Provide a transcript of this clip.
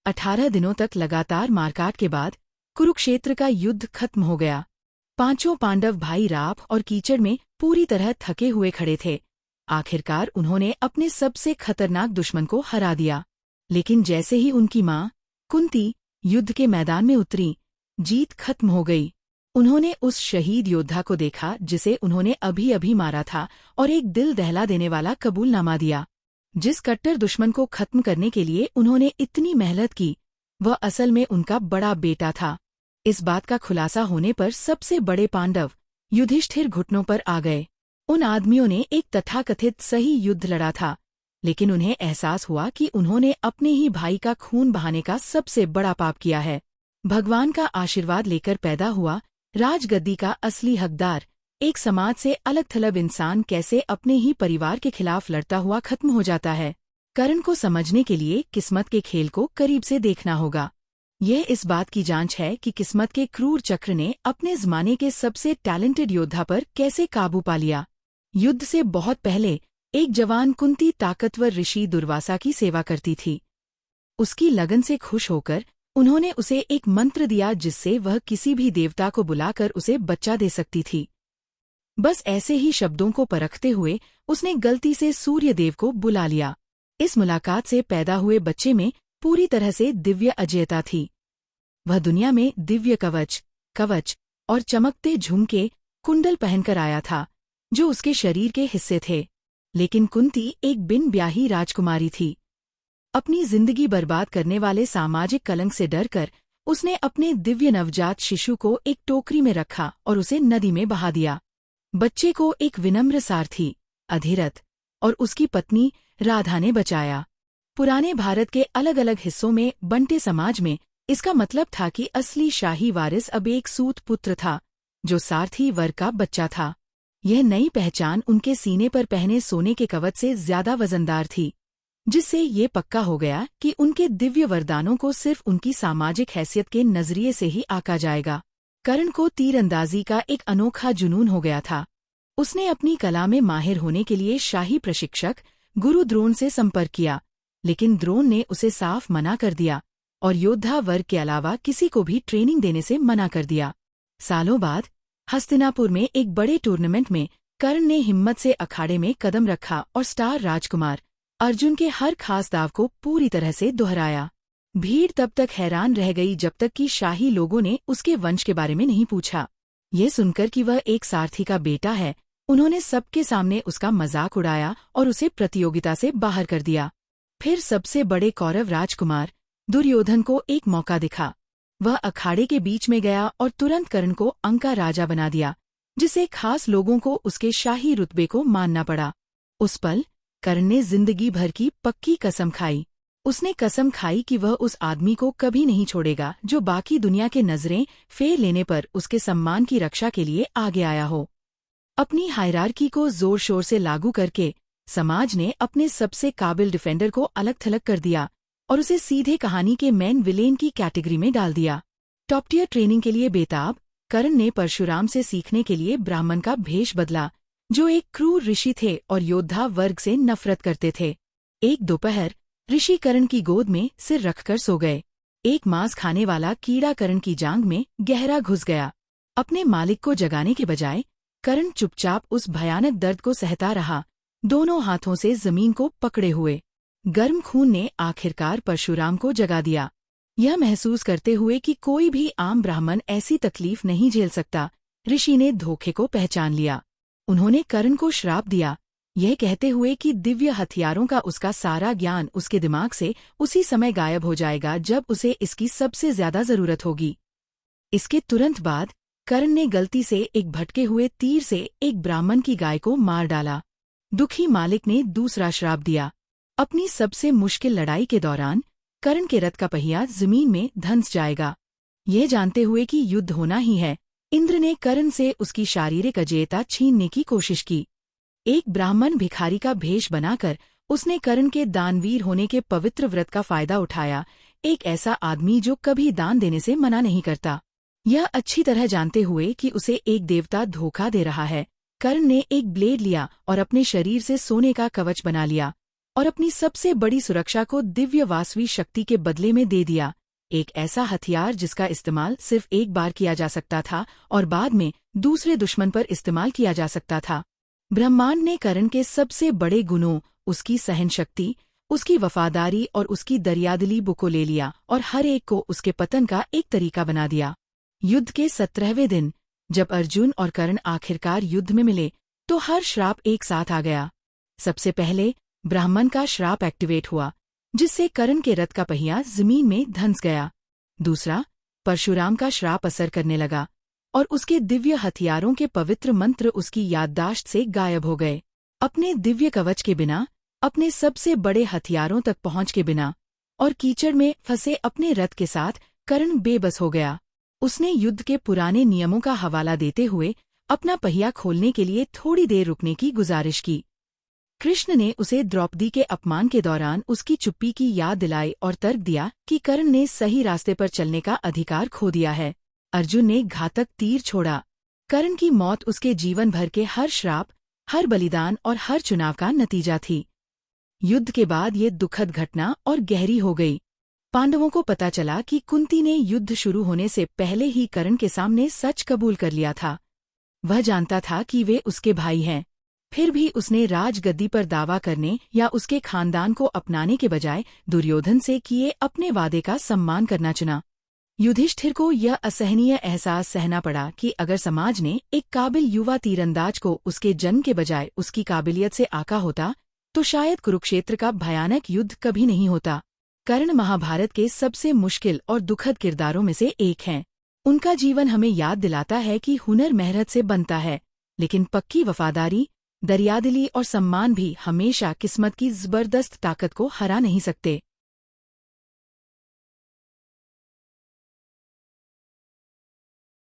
18 दिनों तक लगातार मारकाट के बाद कुरुक्षेत्र का युद्ध खत्म हो गया। पांचों पांडव भाई राख और कीचड़ में पूरी तरह थके हुए खड़े थे। आखिरकार उन्होंने अपने सबसे खतरनाक दुश्मन को हरा दिया। लेकिन जैसे ही उनकी मां कुंती युद्ध के मैदान में उतरी, जीत खत्म हो गई। उन्होंने उस शहीद योद्धा को देखा जिसे उन्होंने अभी अभी मारा था और एक दिल दहला देने वाला कबूलनामा दिया। जिस कट्टर दुश्मन को खत्म करने के लिए उन्होंने इतनी मेहनत की, वह असल में उनका बड़ा बेटा था। इस बात का खुलासा होने पर सबसे बड़े पांडव युधिष्ठिर घुटनों पर आ गए। उन आदमियों ने एक तथाकथित सही युद्ध लड़ा था, लेकिन उन्हें एहसास हुआ कि उन्होंने अपने ही भाई का खून बहाने का सबसे बड़ा पाप किया है। भगवान का आशीर्वाद लेकर पैदा हुआ राजगद्दी का असली हकदार, एक समाज से अलग थलग इंसान कैसे अपने ही परिवार के खिलाफ लड़ता हुआ खत्म हो जाता है। कर्ण को समझने के लिए किस्मत के खेल को करीब से देखना होगा। यह इस बात की जांच है कि किस्मत के क्रूर चक्र ने अपने ज़माने के सबसे टैलेंटेड योद्धा पर कैसे काबू पा लिया। युद्ध से बहुत पहले एक जवान कुंती ताकतवर ऋषि दुर्वासा की सेवा करती थी। उसकी लगन से खुश होकर उन्होंने उसे एक मंत्र दिया जिससे वह किसी भी देवता को बुलाकर उसे बच्चा दे सकती थी। बस ऐसे ही शब्दों को परखते हुए उसने गलती से सूर्यदेव को बुला लिया। इस मुलाकात से पैदा हुए बच्चे में पूरी तरह से दिव्य अजयता थी। वह दुनिया में दिव्य कवच और चमकते झुमके कुंडल पहनकर आया था, जो उसके शरीर के हिस्से थे। लेकिन कुंती एक बिन ब्याही राजकुमारी थी। अपनी जिंदगी बर्बाद करने वाले सामाजिक कलंक से डरकर उसने अपने दिव्य नवजात शिशु को एक टोकरी में रखा और उसे नदी में बहा दिया। बच्चे को एक विनम्र सारथी अधिरथ और उसकी पत्नी राधा ने बचाया। पुराने भारत के अलग अलग हिस्सों में बंटे समाज में इसका मतलब था कि असली शाही वारिस अब एक सूत पुत्र था, जो सारथी वर्ग का बच्चा था। यह नई पहचान उनके सीने पर पहने सोने के कवच से ज्यादा वजनदार थी, जिससे ये पक्का हो गया कि उनके दिव्य वरदानों को सिर्फ उनकी सामाजिक हैसियत के नजरिए से ही आंका जाएगा। कर्ण को तीरंदाजी का एक अनोखा जुनून हो गया था। उसने अपनी कला में माहिर होने के लिए शाही प्रशिक्षक गुरु द्रोण से संपर्क किया, लेकिन द्रोण ने उसे साफ मना कर दिया और योद्धा वर्ग के अलावा किसी को भी ट्रेनिंग देने से मना कर दिया। सालों बाद हस्तिनापुर में एक बड़े टूर्नामेंट में कर्ण ने हिम्मत से अखाड़े में कदम रखा और स्टार राजकुमार अर्जुन के हर खास दाव को पूरी तरह से दोहराया। भीड़ तब तक हैरान रह गई जब तक कि शाही लोगों ने उसके वंश के बारे में नहीं पूछा। ये सुनकर कि वह एक सारथी का बेटा है, उन्होंने सबके सामने उसका मजाक उड़ाया और उसे प्रतियोगिता से बाहर कर दिया। फिर सबसे बड़े कौरव राजकुमार दुर्योधन को एक मौका दिखा। वह अखाड़े के बीच में गया और तुरंत कर्ण को अंका राजा बना दिया, जिससे खास लोगों को उसके शाही रुतबे को मानना पड़ा। उस पल कर्ण ने जिंदगी भर की पक्की कसम खाई। उसने कसम खाई कि वह उस आदमी को कभी नहीं छोड़ेगा जो बाकी दुनिया के नजरें फेर लेने पर उसके सम्मान की रक्षा के लिए आगे आया हो। अपनी हायरार्की को जोर शोर से लागू करके समाज ने अपने सबसे काबिल डिफेंडर को अलग थलग कर दिया और उसे सीधे कहानी के मेन विलेन की कैटेगरी में डाल दिया। टॉप टियर ट्रेनिंग के लिए बेताब कर्ण ने परशुराम से सीखने के लिए ब्राह्मण का भेष बदला, जो एक क्रूर ऋषि थे और योद्धा वर्ग से नफरत करते थे। एक दोपहर ऋषि कर्ण की गोद में सिर रखकर सो गए। एक मांस खाने वाला कीड़ा कर्ण की जांघ में गहरा घुस गया। अपने मालिक को जगाने के बजाय कर्ण चुपचाप उस भयानक दर्द को सहता रहा, दोनों हाथों से जमीन को पकड़े हुए। गर्म खून ने आखिरकार परशुराम को जगा दिया। यह महसूस करते हुए कि कोई भी आम ब्राह्मण ऐसी तकलीफ नहीं झेल सकता, ऋषि ने धोखे को पहचान लिया। उन्होंने कर्ण को श्राप दिया, यह कहते हुए कि दिव्य हथियारों का उसका सारा ज्ञान उसके दिमाग से उसी समय गायब हो जाएगा जब उसे इसकी सबसे ज्यादा जरूरत होगी। इसके तुरंत बाद कर्ण ने गलती से एक भटके हुए तीर से एक ब्राह्मण की गाय को मार डाला। दुखी मालिक ने दूसरा श्राप दिया। अपनी सबसे मुश्किल लड़ाई के दौरान कर्ण के रथ का पहिया जमीन में धंस जाएगा। यह जानते हुए कि युद्ध होना ही है, इंद्र ने कर्ण से उसकी शारीरिक अजेयता छीनने की कोशिश की। एक ब्राह्मण भिखारी का भेष बनाकर उसने कर्ण के दानवीर होने के पवित्र व्रत का फायदा उठाया, एक ऐसा आदमी जो कभी दान देने से मना नहीं करता। यह अच्छी तरह जानते हुए कि उसे एक देवता धोखा दे रहा है, कर्ण ने एक ब्लेड लिया और अपने शरीर से सोने का कवच बना लिया। और अपनी सबसे बड़ी सुरक्षा को दिव्य वासवी शक्ति के बदले में दे दिया, एक ऐसा हथियार जिसका इस्तेमाल सिर्फ एक बार किया जा सकता था और बाद में दूसरे दुश्मन पर इस्तेमाल किया जा सकता था। ब्रह्मांड ने कर्ण के सबसे बड़े गुणों, उसकी सहनशक्ति, उसकी वफादारी और उसकी दरियादिली को ले लिया और हर एक को उसके पतन का एक तरीका बना दिया। युद्ध के 17वें दिन जब अर्जुन और कर्ण आखिरकार युद्ध में मिले तो हर श्राप एक साथ आ गया। सबसे पहले ब्राह्मण का श्राप एक्टिवेट हुआ, जिससे कर्ण के रथ का पहिया जमीन में धंस गया। दूसरा, परशुराम का श्राप असर करने लगा और उसके दिव्य हथियारों के पवित्र मंत्र उसकी याददाश्त से गायब हो गए। अपने दिव्य कवच के बिना, अपने सबसे बड़े हथियारों तक पहुंच के बिना और कीचड़ में फंसे अपने रथ के साथ कर्ण बेबस हो गया। उसने युद्ध के पुराने नियमों का हवाला देते हुए अपना पहिया खोलने के लिए थोड़ी देर रुकने की गुजारिश की। कृष्ण ने उसे द्रौपदी के अपमान के दौरान उसकी चुप्पी की याद दिलाई और तर्क दिया कि कर्ण ने सही रास्ते पर चलने का अधिकार खो दिया है। अर्जुन ने घातक तीर छोड़ा। कर्ण की मौत उसके जीवन भर के हर श्राप, हर बलिदान और हर चुनाव का नतीजा थी। युद्ध के बाद ये दुखद घटना और गहरी हो गई। पांडवों को पता चला कि कुंती ने युद्ध शुरू होने से पहले ही कर्ण के सामने सच कबूल कर लिया था। वह जानता था कि वे उसके भाई हैं, फिर भी उसने राजगद्दी पर दावा करने या उसके खानदान को अपनाने के बजाय दुर्योधन से किए अपने वादे का सम्मान करना चुना। युधिष्ठिर को यह असहनीय एहसास सहना पड़ा कि अगर समाज ने एक काबिल युवा तीरंदाज को उसके जन्म के बजाय उसकी काबिलियत से आका होता तो शायद कुरुक्षेत्र का भयानक युद्ध कभी नहीं होता। कर्ण महाभारत के सबसे मुश्किल और दुखद किरदारों में से एक हैं। उनका जीवन हमें याद दिलाता है कि हुनर मेहनत से बनता है, लेकिन पक्की वफादारी, दरियादिली और सम्मान भी हमेशा किस्मत की जबरदस्त ताकत को हरा नहीं सकते।